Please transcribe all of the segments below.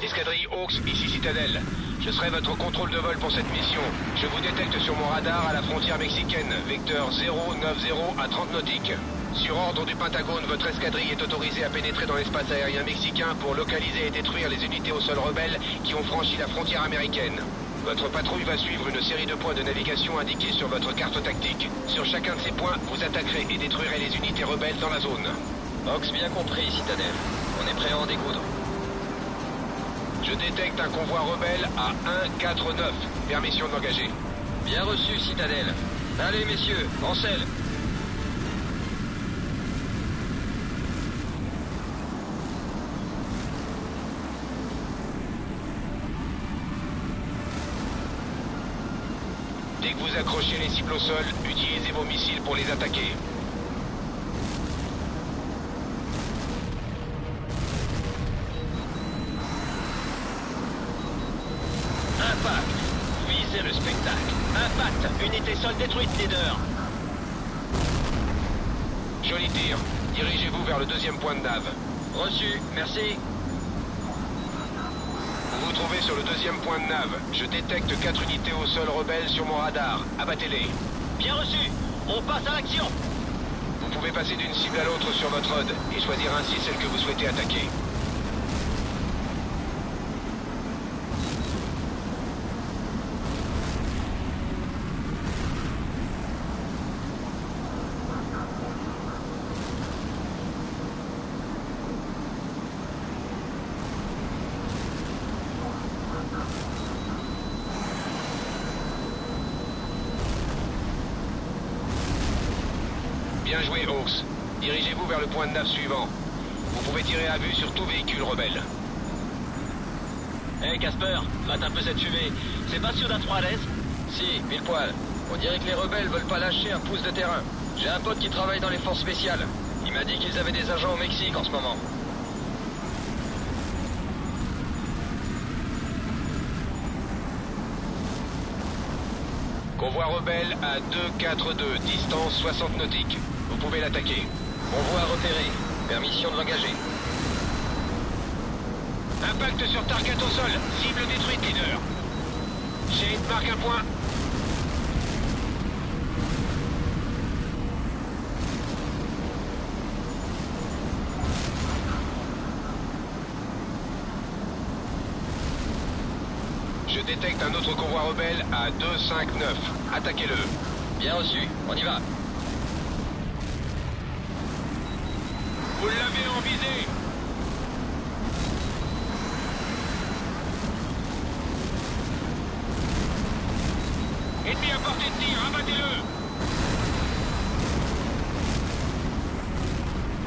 Escadrille Hawks, ici Citadelle. Je serai votre contrôle de vol pour cette mission. Je vous détecte sur mon radar à la frontière mexicaine, vecteur 090 à 30 nautiques. Sur ordre du Pentagone, votre escadrille est autorisée à pénétrer dans l'espace aérien mexicain pour localiser et détruire les unités au sol rebelles qui ont franchi la frontière américaine. Votre patrouille va suivre une série de points de navigation indiqués sur votre carte tactique. Sur chacun de ces points, vous attaquerez et détruirez les unités rebelles dans la zone. Hawks, bien compris, Citadelle. On est prêt à en découdre. Je détecte un convoi rebelle à 149. Permission de l'engager. Bien reçu, Citadelle. Allez, messieurs, en selle. Dès que vous accrochez les cibles au sol, utilisez vos missiles pour les attaquer. Impact. Visez le spectacle. Impact. Unité sol détruite, leader. Joli tir. Dirigez-vous vers le deuxième point de nav. Reçu. Merci. Vous vous trouvez sur le deuxième point de nav. Je détecte 4 unités au sol rebelles sur mon radar. Abattez-les. Bien reçu. On passe à l'action. Vous pouvez passer d'une cible à l'autre sur votre HUD et choisir ainsi celle que vous souhaitez attaquer. Bien joué, Hawks. Dirigez-vous vers le point de nav suivant. Vous pouvez tirer à vue sur tout véhicule rebelle. Hey Casper, mate un peu cette fumée. C'est pas sûr d'être à l'aise? Si, pile poil. On dirait que les rebelles veulent pas lâcher un pouce de terrain. J'ai un pote qui travaille dans les forces spéciales. Il m'a dit qu'ils avaient des agents au Mexique en ce moment. Convoi rebelle à 242, distance 60 nautiques. Vous pouvez l'attaquer. Convoi repéré. Permission de l'engager. Impact sur target au sol. Cible détruite, leader. Shade marque un point. Je détecte un autre convoi rebelle à 259. Attaquez-le. Bien reçu. On y va. Vous l'avez en visée. Ennemi à portée de tir, abattez-le.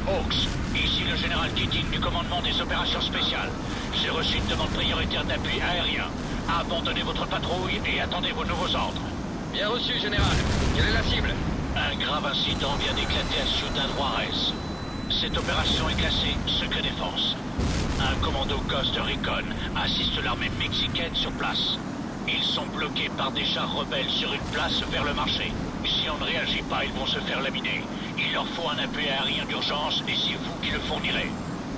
Hawks, ici le général Keating du commandement des opérations spéciales. J'ai reçu une demande prioritaire d'appui aérien. Abandonnez votre patrouille et attendez vos nouveaux ordres. Bien reçu, général. Quelle est la cible? Un grave incident vient d'éclater à Ciudad Juarez. Cette opération est classée secret défense. Un commando Ghost Recon assiste l'armée mexicaine sur place. Ils sont bloqués par des chars rebelles sur une place vers le marché. Si on ne réagit pas, ils vont se faire laminer. Il leur faut un appui aérien d'urgence et c'est vous qui le fournirez.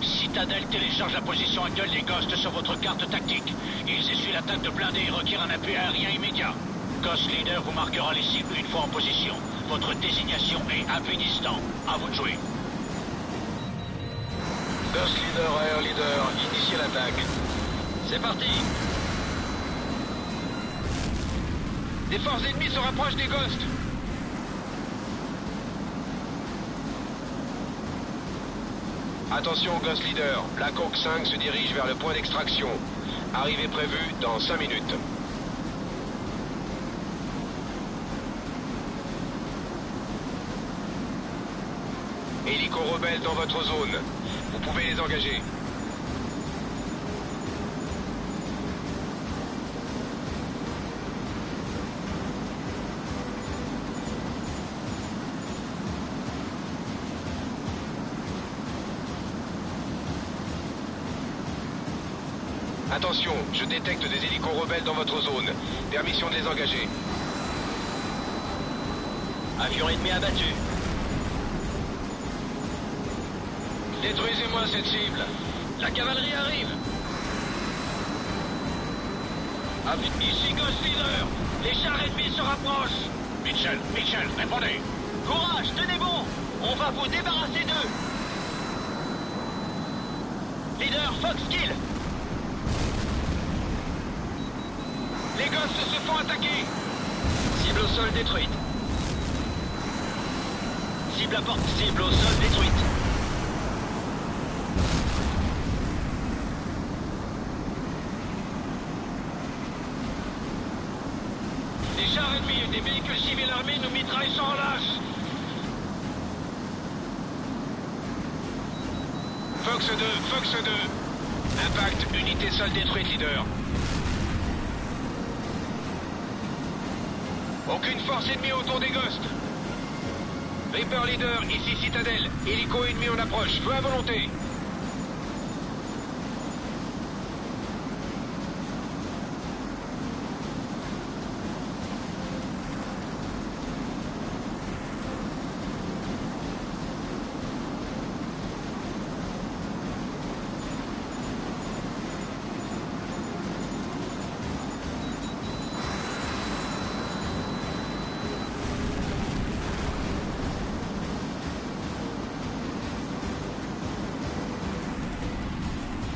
Citadel télécharge la position actuelle des Ghosts sur votre carte tactique. Ils essuient l'attaque de blindés et requièrent un appui aérien immédiat. Ghost Leader vous marquera les cibles une fois en position. Votre désignation est appui distant. À vous de jouer. Ghost Leader, Air Leader, initiez l'attaque. C'est parti. Des forces ennemies se rapprochent des Ghosts. Attention, Ghost Leader. Black Hawk 5 se dirige vers le point d'extraction. Arrivée prévue dans 5 minutes. Hélico rebelles dans votre zone. Vous pouvez les engager. Attention, je détecte des hélicos rebelles dans votre zone. Permission de les engager. Avion ennemi abattu. Détruisez-moi cette cible. La cavalerie arrive. Ici Ghost Leader. Les chars ennemis se rapprochent. Mitchell, répondez. Courage, tenez bon. On va vous débarrasser d'eux. Leader, Fox kill. Les Ghosts se font attaquer. Cible au sol détruite. Cible à porte. Cible au sol détruite. Les chars ennemis et des véhicules civils armés nous mitraillent sans relâche. Fox 2. Impact, unité sol détruite, leader. Aucune force ennemie autour des Ghosts. Reaper leader, ici Citadel. Hélico ennemi en approche, feu à volonté.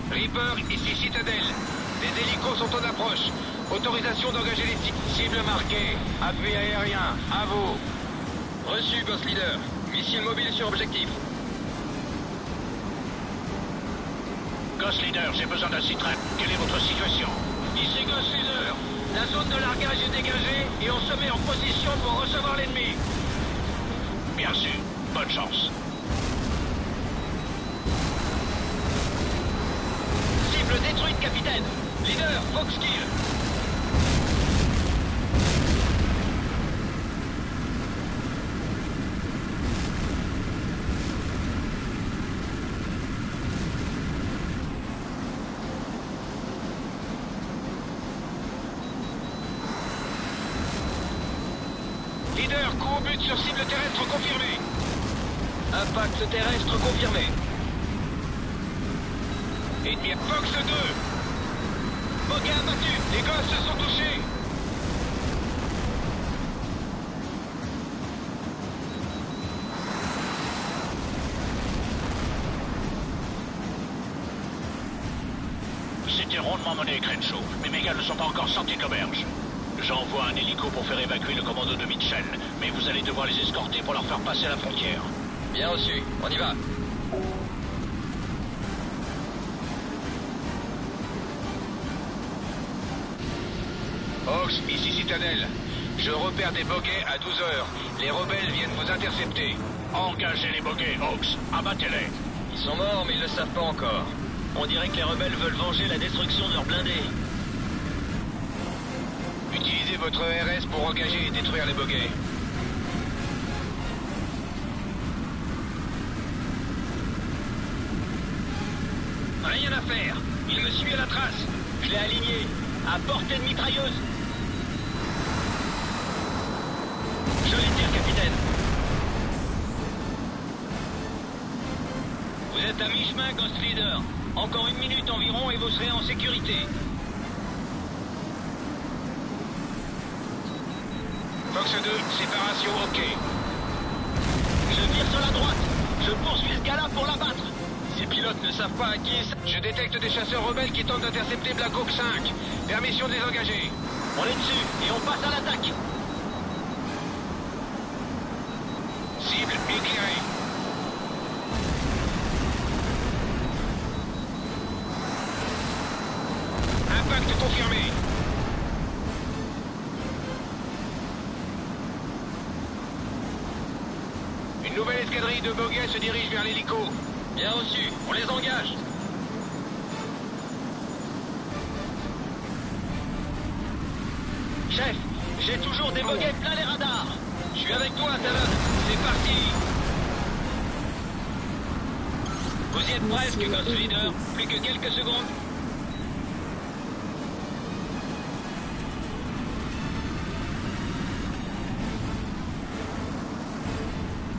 Reaper, ici Citadel. Des hélicos sont en approche. Autorisation d'engager les cibles marquées. Appui aérien, à vous. Reçu, Ghost Leader. Missile mobile sur objectif. Ghost Leader, j'ai besoin d'un sitrep. Quelle est votre situation? Ici Ghost Leader. La zone de largage est dégagée et on se met en position pour recevoir l'ennemi. Bien sûr. Bonne chance. Cible détruite, capitaine. Leader, Fox kill. Leader, coup au but sur cible terrestre confirmé. Impact terrestre confirmé. Ennemi à Fox 2. Bogey abattu. Les Ghosts sont touchés. C'était rondement mené, Crenshaw. Mais mes gars ne sont pas encore sortis de l'auberge. J'envoie un hélico pour faire évacuer le commando de Mitchell, mais vous allez devoir les escorter pour leur faire passer la frontière. Bien reçu. On y va. Hawks, ici Citadel. Je repère des boguets à 12 heures. Les rebelles viennent vous intercepter. Engagez les boguets, Hawks. Abattez-les. Ils sont morts, mais ils le savent pas encore. On dirait que les rebelles veulent venger la destruction de leurs blindés. Utilisez votre ERS pour engager et détruire les boguets. Rien à faire. Il me suit à la trace. Je l'ai aligné. À portée de mitrailleuse. Je les tire, capitaine. Vous êtes à mi-chemin, Ghost Leader. Encore 1 minute environ et vous serez en sécurité. Fox 2, séparation OK. Je vire sur la droite. Je poursuis ce gars-là pour l'abattre. Ces pilotes ne savent pas à qui ils... Je détecte des chasseurs rebelles qui tentent d'intercepter Black Hawk 5. Permission de les engager. On est dessus et on passe à l'attaque. Cible éclairée. Impact confirmé. Une nouvelle escadrille de boguets se dirige vers l'hélico. Bien reçu. On les engage. Chef, j'ai toujours des boguets plein les radars. Je suis avec toi, Talon. C'est parti. Vous y êtes presque, Ghost Leader. Plus que quelques secondes.